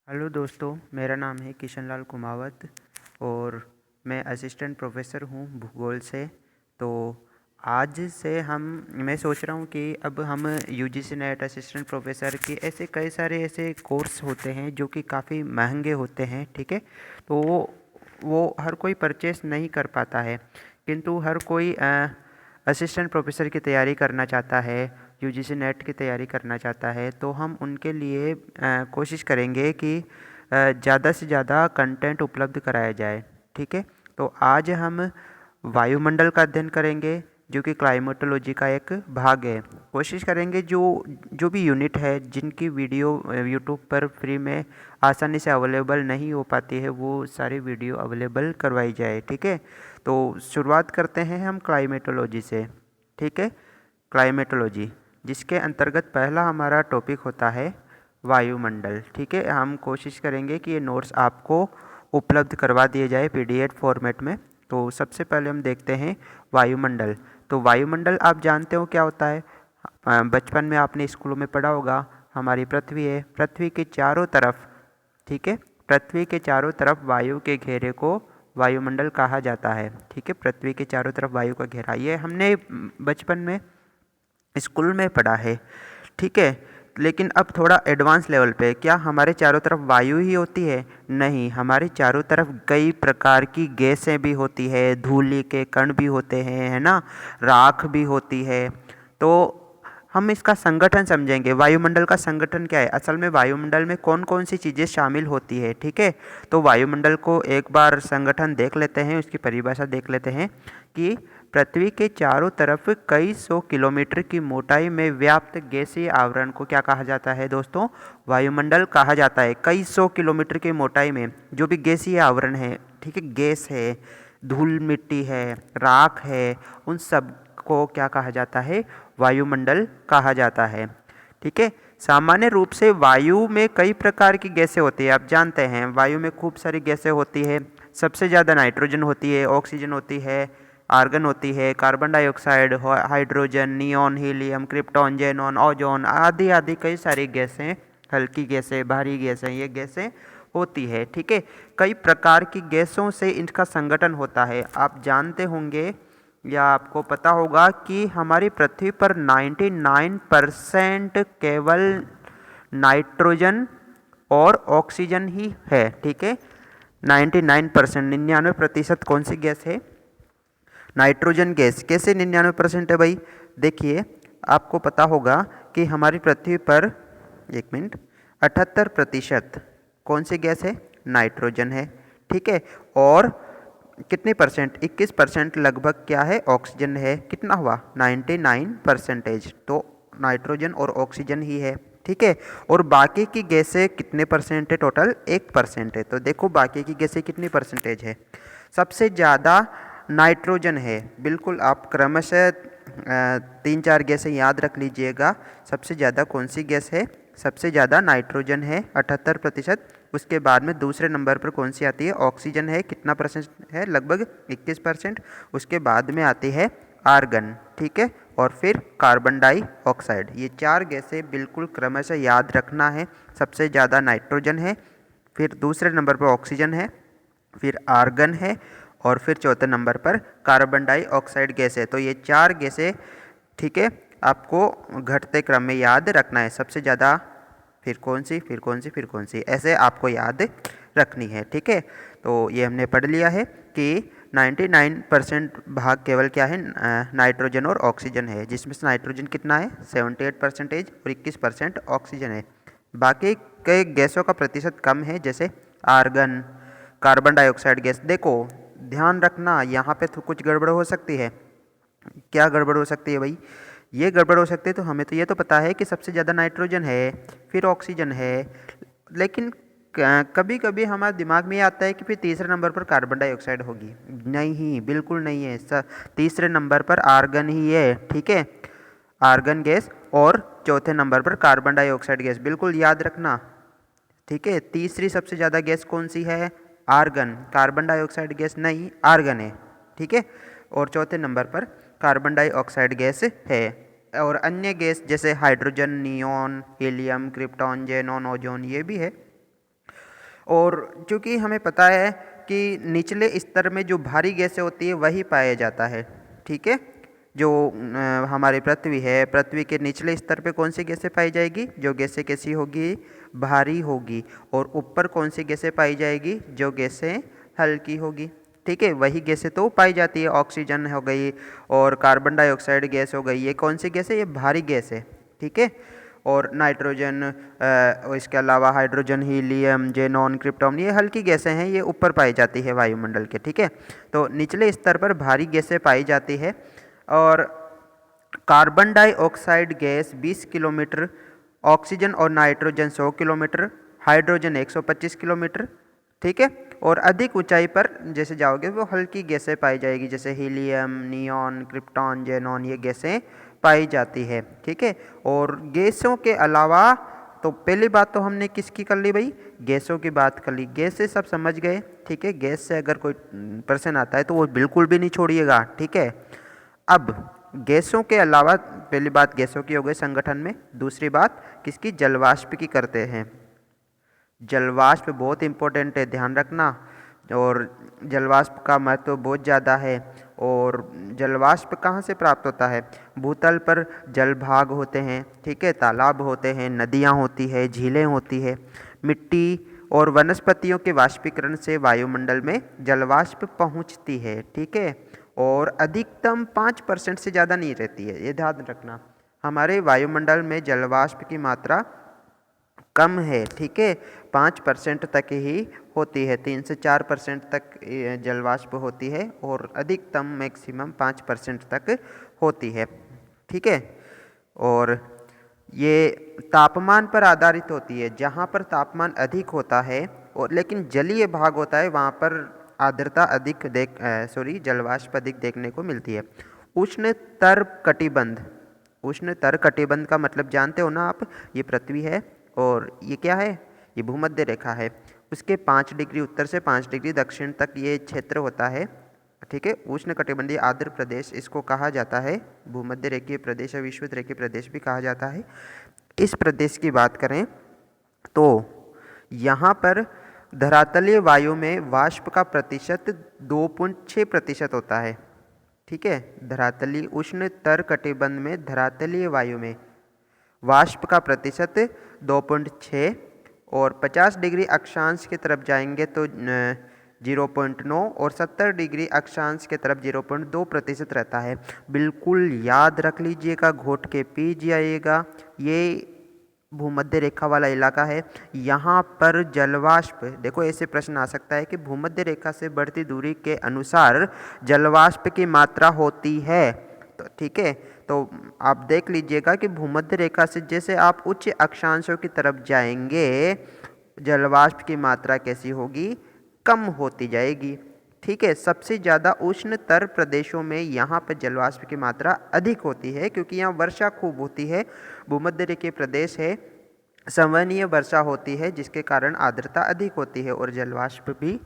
Hello दोस्तों, मेरा नाम है किशन लाल कुमावत और मैं असिस्टेंट प्रोफेसर हूँ भूगोल से। तो आज से मैं सोच रहा हूँ कि अब हम यूजीसी नेट असिस्टेंट प्रोफेसर के ऐसे कई सारे ऐसे कोर्स होते हैं जो कि काफ़ी महंगे होते हैं, ठीक है। तो वो हर कोई परचेस नहीं कर पाता है, किंतु हर कोई असिस्टेंट प्रोफेसर की तैयारी करना चाहता है, यूजीसी नेट की तैयारी करना चाहता है। तो हम उनके लिए कोशिश करेंगे कि ज़्यादा से ज़्यादा कंटेंट उपलब्ध कराया जाए, ठीक है। तो आज हम वायुमंडल का अध्ययन करेंगे जो कि क्लाइमेटोलॉजी का एक भाग है। कोशिश करेंगे जो जो भी यूनिट है जिनकी वीडियो यूट्यूब पर फ्री में आसानी से अवेलेबल नहीं हो पाती है वो सारी वीडियो अवेलेबल करवाई जाए, ठीक है। तो शुरुआत करते हैं हम क्लाइमेटोलॉजी से, ठीक है। क्लाइमेटोलॉजी जिसके अंतर्गत पहला हमारा टॉपिक होता है वायुमंडल, ठीक है। हम कोशिश करेंगे कि ये नोट्स आपको उपलब्ध करवा दिए जाए पीडीएफ फॉर्मेट में। तो सबसे पहले हम देखते हैं वायुमंडल। तो वायुमंडल आप जानते हो क्या होता है? बचपन में आपने स्कूलों में पढ़ा होगा। हमारी पृथ्वी है, पृथ्वी के चारों तरफ, ठीक है, पृथ्वी के चारों तरफ वायु के घेरे को वायुमंडल कहा जाता है, ठीक है। पृथ्वी के चारों तरफ वायु का घेरा, ये हमने बचपन में स्कूल में पढ़ा है, ठीक है। लेकिन अब थोड़ा एडवांस लेवल पे, क्या हमारे चारों तरफ वायु ही होती है? नहीं, हमारे चारों तरफ कई प्रकार की गैसें भी होती है, धूलि के कण भी होते हैं, है ना, राख भी होती है। तो हम इसका संगठन समझेंगे, वायुमंडल का संगठन क्या है, असल में वायुमंडल में कौन कौन सी चीज़ें शामिल होती है, ठीक है। तो वायुमंडल को एक बार संगठन देख लेते हैं, उसकी परिभाषा देख लेते हैं कि पृथ्वी के चारों तरफ कई सौ किलोमीटर की मोटाई में व्याप्त गैसीय आवरण को क्या कहा जाता है दोस्तों? वायुमंडल कहा जाता है। कई सौ किलोमीटर की मोटाई में जो भी गैसीय आवरण है, ठीक है, गैस है, धूल मिट्टी है, राख है, उन सब को क्या कहा जाता है? वायुमंडल कहा जाता है, ठीक है। सामान्य रूप से वायु में कई प्रकार की गैसें होती है, आप जानते हैं वायु में खूब सारी गैसें होती है। सबसे ज़्यादा नाइट्रोजन होती है, ऑक्सीजन होती है, आर्गन होती है, carbon dioxide, hydrogen, neon, helium, krypton, xenon, ozone आदि आदि कई सारी गैसें, हल्की गैसें, भारी गैसें, ये गैसें होती है, ठीक है। कई प्रकार की गैसों से इनका संगठन होता है। आप जानते होंगे या आपको पता होगा कि हमारी पृथ्वी पर 99% केवल नाइट्रोजन और ऑक्सीजन ही है, ठीक है। 99%, 99% कौन सी गैस है? Nitrogen gas. कैसे 99% है भाई? देखिए, आपको पता होगा कि हमारी पृथ्वी पर, एक मिनट, 78% कौन सी गैस है? नाइट्रोजन है, ठीक है। और कितने परसेंट? 21% लगभग क्या है? ऑक्सीजन है। कितना हुआ? 99%। तो नाइट्रोजन और ऑक्सीजन ही है, ठीक है। और बाकी की गैसें कितने परसेंट है? टोटल 1% है। तो देखो बाकी की गैसें कितनी परसेंटेज है? सबसे ज़्यादा नाइट्रोजन है, बिल्कुल। आप क्रमशः 3-4 गैसें याद रख लीजिएगा। सबसे ज़्यादा कौन सी गैस है? सबसे ज़्यादा नाइट्रोजन है, 78%। उसके बाद में दूसरे नंबर पर कौन सी आती है? ऑक्सीजन है। कितना परसेंट है? लगभग 21%। उसके बाद में आती है आर्गन, ठीक है, और फिर कार्बन डाइऑक्साइड। ये 4 गैसें बिल्कुल क्रमशः याद रखना है। सबसे ज़्यादा नाइट्रोजन है, फिर दूसरे नंबर पर ऑक्सीजन है, फिर आर्गन है, और फिर चौथे नंबर पर कार्बन डाइऑक्साइड गैस है। तो ये 4 गैसें, ठीक है, आपको घटते क्रम में याद रखना है। सबसे ज़्यादा, फिर कौन सी, फिर कौन सी, फिर कौन सी, ऐसे आपको याद रखनी है, ठीक है। तो ये हमने पढ़ लिया है कि 99% भाग केवल क्या है? नाइट्रोजन और ऑक्सीजन है, जिसमें से नाइट्रोजन कितना है? 78% और 21% ऑक्सीजन है। बाकी कई गैसों का प्रतिशत कम है, जैसे आर्गन, कार्बन डाइऑक्साइड गैस। देखो ध्यान रखना, यहाँ पे तो कुछ गड़बड़ हो सकती है। क्या गड़बड़ हो सकती है भाई? ये गड़बड़ हो सकती है। तो हमें तो ये तो पता है कि सबसे ज़्यादा नाइट्रोजन है, फिर ऑक्सीजन है, लेकिन कभी कभी हमारे दिमाग में ये आता है कि फिर तीसरे नंबर पर कार्बन डाइऑक्साइड होगी। नहीं, बिल्कुल नहीं है। तीसरे नंबर पर आर्गन ही है, ठीक है, आर्गन गैस। और चौथे नंबर पर कार्बन डाइऑक्साइड गैस, बिल्कुल याद रखना, ठीक है। तीसरी सबसे ज़्यादा गैस कौन सी है? आर्गन। कार्बन डाइऑक्साइड गैस नहीं, आर्गन है, ठीक है। और चौथे नंबर पर कार्बन डाइऑक्साइड गैस है। और अन्य गैस जैसे hydrogen, neon, helium, krypton, xenon, ozone, ये भी है। और चूँकि हमें पता है कि निचले स्तर में जो भारी गैसें होती है वही पाया जाता है, ठीक है। जो हमारी पृथ्वी है, पृथ्वी के निचले स्तर पे कौन सी गैसें पाई जाएगी? जो गैसें कैसी होगी? भारी होगी। और ऊपर कौन सी गैसें पाई जाएगी? जो गैसें हल्की होगी, ठीक है। वही गैसें तो पाई जाती है, ऑक्सीजन हो गई और कार्बन डाइऑक्साइड गैस हो गई, ये कौन सी गैस है? ये भारी गैस है, ठीक है। और नाइट्रोजन और इसके अलावा हाइड्रोजन, हीलियम, जेनॉन, क्रिप्टॉन, ये हल्की गैसें हैं, ये ऊपर पाई जाती है वायुमंडल के, ठीक है। तो निचले स्तर पर भारी गैसें पाई जाती है। और carbon dioxide gas 20 kilometre, oxygen और नाइट्रोजन 100 किलोमीटर, हाइड्रोजन 125 किलोमीटर, ठीक है। और अधिक ऊंचाई पर जैसे जाओगे वो हल्की गैसें पाई जाएगी, जैसे हीलियम, नियॉन, क्रिप्टॉन, जेनॉन, ये गैसें पाई जाती है, ठीक है। और गैसों के अलावा तो पहली बात तो हमने किसकी कर ली भाई? गैसों की बात कर ली। गैस से सब समझ गए, ठीक है। गैस से अगर कोई प्रश्न आता है तो वो बिल्कुल भी नहीं छोड़िएगा, ठीक है। अब गैसों के अलावा पहली बात गैसों की हो गई संगठन में, दूसरी बात किसकी? जलवाष्प की करते हैं। जलवाष्प बहुत इंपॉर्टेंट है, ध्यान रखना। और जलवाष्प का महत्व बहुत ज़्यादा है। और जलवाष्प कहाँ से प्राप्त होता है? भूतल पर जलभाग होते हैं, ठीक है, तालाब होते हैं, नदियाँ होती है, झीलें होती है, मिट्टी और वनस्पतियों के वाष्पीकरण से वायुमंडल में जलवाष्प पहुँचती है, ठीक है। और अधिकतम 5% से ज़्यादा नहीं रहती है, ये ध्यान रखना। हमारे वायुमंडल में जलवाष्प की मात्रा कम है, ठीक है, 5% तक ही होती है, 3 से 4% तक जलवाष्प होती है और अधिकतम मैक्सिमम 5% तक होती है, ठीक है। और ये तापमान पर आधारित होती है, जहाँ पर तापमान अधिक होता है और लेकिन जलीय भाग होता है वहाँ पर आर्द्रता अधिक जलवाष्प अधिक देखने को मिलती है। उष्णतर कटिबंध, उष्णतर कटिबंध का मतलब जानते हो ना आप? ये पृथ्वी है और ये क्या है? ये भूमध्य रेखा है। उसके 5 डिग्री उत्तर से 5 डिग्री दक्षिण तक ये क्षेत्र होता है, ठीक है। उष्ण कटिबंधीय आर्द्र प्रदेश इसको कहा जाता है। भूमध्य रेखीय प्रदेश या विषुवत रेखीय प्रदेश भी कहा जाता है। इस प्रदेश की बात करें तो यहाँ पर धरातलीय वायु में वाष्प का प्रतिशत 2.6% होता है, ठीक है। धरातलीय उष्ण तर कटिबंध में धरातलीय वायु में वाष्प का प्रतिशत 2.6 और 50 डिग्री अक्षांश की तरफ जाएंगे तो 0.9 और 70 डिग्री अक्षांश की तरफ 0.2% रहता है। बिल्कुल याद रख लीजिएगा, घोट के पी जाइएगा। ये भूमध्य रेखा वाला इलाका है। यहाँ पर जलवाष्प, देखो ऐसे प्रश्न आ सकता है कि भूमध्य रेखा से बढ़ती दूरी के अनुसार जलवाष्प की मात्रा होती है, तो ठीक है। तो आप देख लीजिएगा कि भूमध्य रेखा से जैसे आप उच्च अक्षांशों की तरफ जाएंगे जलवाष्प की मात्रा कैसी होगी? कम होती जाएगी, ठीक है। सबसे ज़्यादा उष्ण तर प्रदेशों में यहाँ पर जलवाष्प की मात्रा अधिक होती है क्योंकि यहाँ वर्षा खूब होती है। भूमध्य रेखीय प्रदेश है, संवहनीय वर्षा होती है जिसके कारण आर्द्रता अधिक होती है और जलवाष्प भी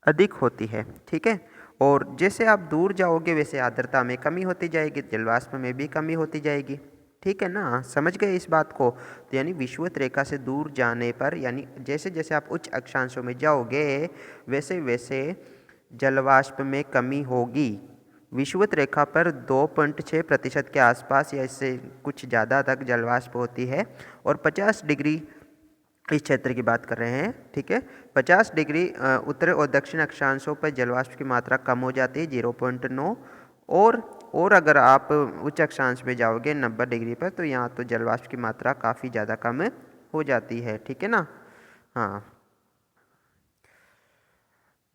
अधिक होती है, ठीक है। और जैसे आप दूर जाओगे वैसे आर्द्रता में कमी होती जाएगी, जलवाष्प में भी कमी होती जाएगी, ठीक है ना? समझ गए इस बात को? तो यानी विषुवत रेखा से दूर जाने पर, यानी जैसे जैसे आप उच्च अक्षांशों में जाओगे वैसे वैसे जलवाष्प में कमी होगी। विषुवत रेखा पर 2.6% के आसपास या इससे कुछ ज़्यादा तक जलवाष्प होती है। और 50 डिग्री इस क्षेत्र की बात कर रहे हैं, ठीक है। 50 डिग्री उत्तर और दक्षिण अक्षांशों पर जलवाष्प की मात्रा कम हो जाती है 0.9 और अगर आप उच्च अक्षांश में जाओगे 90 डिग्री पर तो यहाँ तो जलवाष्प की मात्रा काफ़ी ज़्यादा कम हो जाती है, ठीक है ना? हाँ।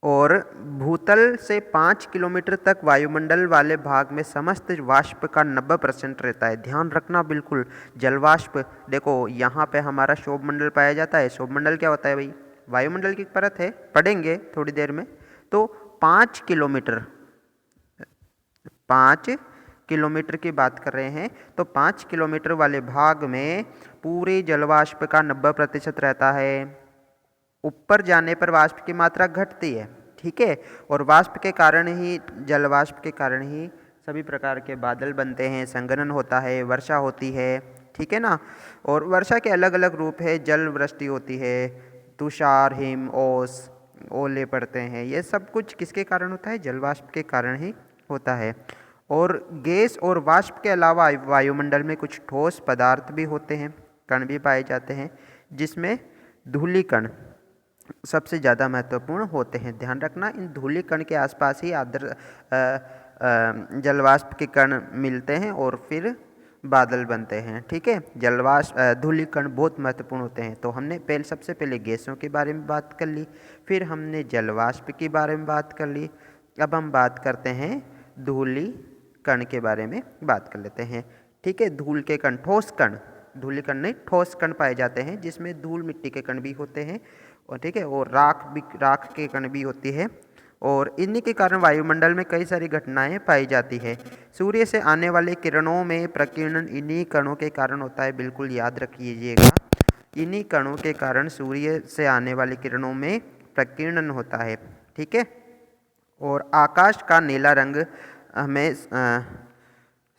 और भूतल से 5 किलोमीटर तक वायुमंडल वाले भाग में समस्त वाष्प का 90% रहता है। ध्यान रखना बिल्कुल। जलवाष्प देखो यहाँ पे हमारा शोभमंडल पाया जाता है। शोभमंडल क्या होता है भाई? वायुमंडल की परत है, पढ़ेंगे थोड़ी देर में। तो 5 किलोमीटर, 5 किलोमीटर की बात कर रहे हैं तो 5 किलोमीटर वाले भाग में पूरे जलवाष्प का 90% रहता है। ऊपर जाने पर वाष्प की मात्रा घटती है, ठीक है। और वाष्प के कारण ही, जलवाष्प के कारण ही सभी प्रकार के बादल बनते हैं, संघनन होता है, वर्षा होती है, ठीक है ना? और वर्षा के अलग अलग रूप है, जल वृष्टि होती है, तुषार, हिम, ओस, ओले पड़ते हैं, ये सब कुछ किसके कारण होता है? जल वाष्प के कारण ही होता है। और गैस और वाष्प के अलावा वायुमंडल में कुछ ठोस पदार्थ भी होते हैं, कण भी पाए जाते हैं, जिसमें धूलिकण सबसे ज़्यादा महत्वपूर्ण होते हैं। ध्यान रखना, इन धूलिकण के आसपास ही जलवाष्प के कण मिलते हैं और फिर बादल बनते हैं। ठीक है, जलवाष्प धूलिकण बहुत महत्वपूर्ण होते हैं। तो हमने सबसे पहले गैसों के बारे में बात कर ली, फिर हमने जलवाष्प के बारे में बात कर ली। अब हम बात करते हैं धूलिकण के बारे में बात कर लेते हैं। ठीक है, धूल के कण, ठोस कण, धूलिकण नहीं, ठोस कण पाए जाते हैं, जिसमें धूल मिट्टी के कण भी होते हैं, और ठीक है, और राख के कण भी होती है। और इन्हीं के कारण वायुमंडल में कई सारी घटनाएं पाई जाती है। सूर्य से आने वाले किरणों में प्रकीर्णन इन्हीं कणों के कारण होता है, बिल्कुल याद रखिएगा। इन्हीं कणों के कारण सूर्य से आने वाली किरणों में प्रकीर्णन होता है। ठीक है, और आकाश का नीला रंग हमें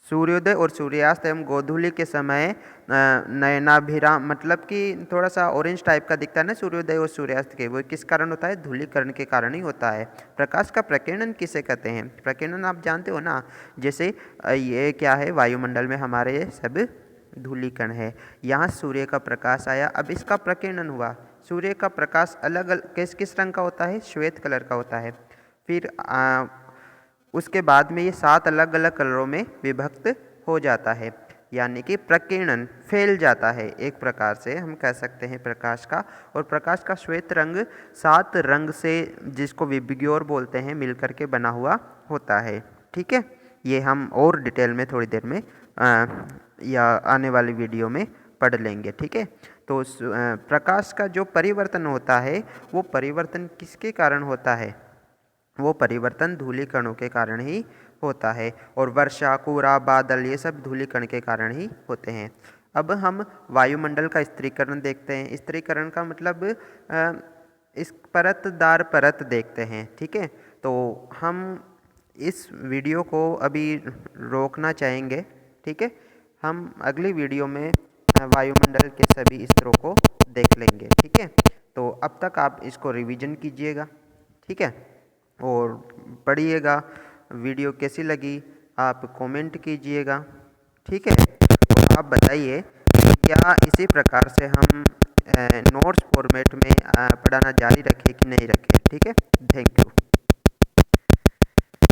सूर्योदय और सूर्यास्त एवं गोधूली के समय नयनाभिराम, मतलब कि थोड़ा सा ऑरेंज टाइप का दिखता है ना सूर्योदय और सूर्यास्त के, वो किस कारण होता है? धूलीकरण के कारण ही होता है। प्रकाश का प्रकीर्णन किसे कहते हैं? प्रकीर्णन आप जानते हो ना, जैसे ये क्या है, वायुमंडल में हमारे सब धूलिकण है, यहाँ सूर्य का प्रकाश आया, अब इसका प्रकीर्णन हुआ। सूर्य का प्रकाश अलग अलग किस किस रंग का होता है? श्वेत कलर का होता है। फिर उसके बाद में ये 7 अलग अलग कलरों में विभक्त हो जाता है, यानी कि प्रकीर्णन फैल जाता है, एक प्रकार से हम कह सकते हैं प्रकाश का। और प्रकाश का श्वेत रंग 7 रंग से, जिसको विबग्योर बोलते हैं, मिलकर के बना हुआ होता है। ठीक है, ये हम और डिटेल में थोड़ी देर में या आने वाली वीडियो में पढ़ लेंगे। ठीक है, तो प्रकाश का जो परिवर्तन होता है, वो परिवर्तन किसके कारण होता है? वो परिवर्तन धूलिकणों के कारण ही होता है। और वर्षा, कोहरा, बादल, ये सब धूलिकण के कारण ही होते हैं। अब हम वायुमंडल का स्थिरीकरण देखते हैं। स्थिरीकरण का मतलब इस परतदार परत देखते हैं। ठीक है, तो हम इस वीडियो को अभी रोकना चाहेंगे। ठीक है, हम अगली वीडियो में वायुमंडल के सभी स्तरों को देख लेंगे। ठीक है, तो अब तक आप इसको रिवीजन कीजिएगा। ठीक है, और पढ़िएगा। वीडियो कैसी लगी आप कमेंट कीजिएगा। ठीक है, तो आप बताइए कि क्या इसी प्रकार से हम नोट्स फॉर्मेट में पढ़ाना जारी रखें कि नहीं रखें। ठीक है, थैंक यू।